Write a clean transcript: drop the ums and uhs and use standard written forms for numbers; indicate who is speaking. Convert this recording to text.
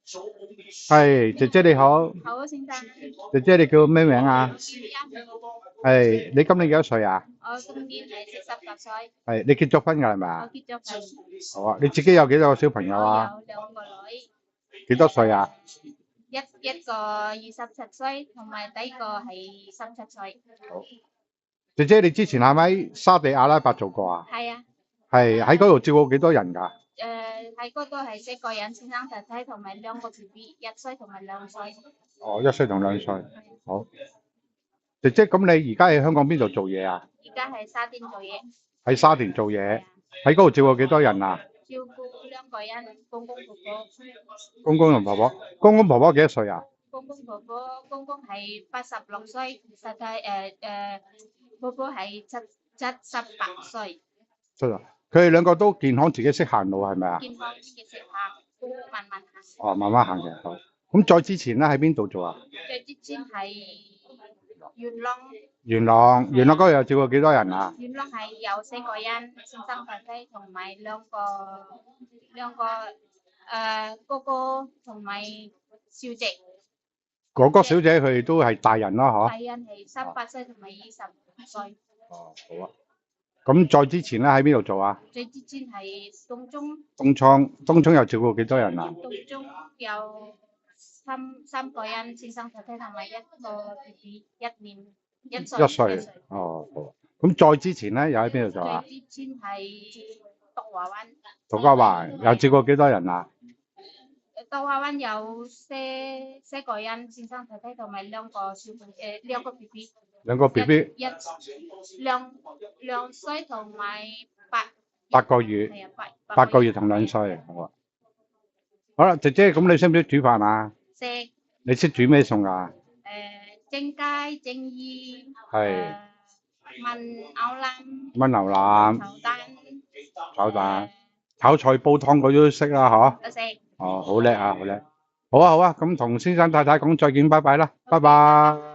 Speaker 1: 係姐姐你好，
Speaker 2: 好啊，先生。
Speaker 1: 姐姐你叫咩名啊？
Speaker 2: 叫欣，
Speaker 1: 係你今年幾多歲啊？
Speaker 2: 我今年係48歲，
Speaker 1: 係你結咗婚㗎係咪
Speaker 2: 我
Speaker 1: 啊？
Speaker 2: 結咗婚，
Speaker 1: 好啊，你自己有幾多個小朋友
Speaker 2: 我
Speaker 1: 啊？
Speaker 2: 有2個女，
Speaker 1: 幾多歲啊？
Speaker 2: 一個27歲，同埋第二個係17歲。
Speaker 1: 好，姐姐你之前係咪喺沙地阿拉伯做過啊？
Speaker 2: 係啊，
Speaker 1: 係喺嗰度照顧幾多人㗎？
Speaker 2: 喺嗰度係4個人，先生太太同埋2個 BB，1歲同埋2歲。
Speaker 1: 哦，1歲同2歲。好，姐姐咁你而家喺香港邊度做嘢啊？
Speaker 2: 而家喺沙田做嘢，
Speaker 1: 喺沙田做嘢，喺嗰度照顧幾多人啊？
Speaker 2: 照顧2個人，公公婆婆。
Speaker 1: 公公同婆婆，公公婆婆幾多歲啊？
Speaker 2: 公公婆婆，公公係86歲，太太婆婆係78歲。
Speaker 1: 出嚟，佢哋兩個都健康，自己識行路係咪啊？
Speaker 2: 健康自己食客，慢慢行。
Speaker 1: 哦，慢慢行嘅。好，咁再之前咧喺邊度做啊？
Speaker 2: 最之前係元朗，
Speaker 1: 元朗嗰度又照顧幾多人啊？
Speaker 2: 元朗係有4個人，先生太太同埋兩個哥哥同埋小姐。
Speaker 1: 哥哥小姐佢哋都係大人啦，嗬？
Speaker 2: 大人係18歲同埋20歲。
Speaker 1: 哦，好啊。咁再之前咧喺邊度做啊？
Speaker 2: 最之前係東涌，
Speaker 1: 東涌又照顧幾多人啊？
Speaker 2: 東涌有三個人，先生太太同埋一個 BB，1歲。
Speaker 1: 1歲。哦，好啊。咁再之前咧又喺邊度做啊？
Speaker 2: 最之前係獨華灣。
Speaker 1: 土瓜灣又照顧幾多人啊？
Speaker 2: 獨華灣有四個人，先生太太同埋2個 BB。
Speaker 1: 兩個 BB。
Speaker 2: 2歲同埋
Speaker 1: 8個月。
Speaker 2: 係啊
Speaker 1: 8個月同2歲。好啊。好啦，姐姐咁你識唔識煮飯啊？
Speaker 2: 識。
Speaker 1: 你識煮咩餸啊？
Speaker 2: 蒸雞、蒸魚。
Speaker 1: 係。
Speaker 2: 燜牛腩。
Speaker 1: 燜牛腩。
Speaker 2: 炒蛋。
Speaker 1: 炒菜煲湯嗰啲都識啦，嗬？
Speaker 2: 都識。
Speaker 1: 哦，好叻啊，好叻。好啊，好啊，咁同先生太太講再見，拜拜啦，拜拜。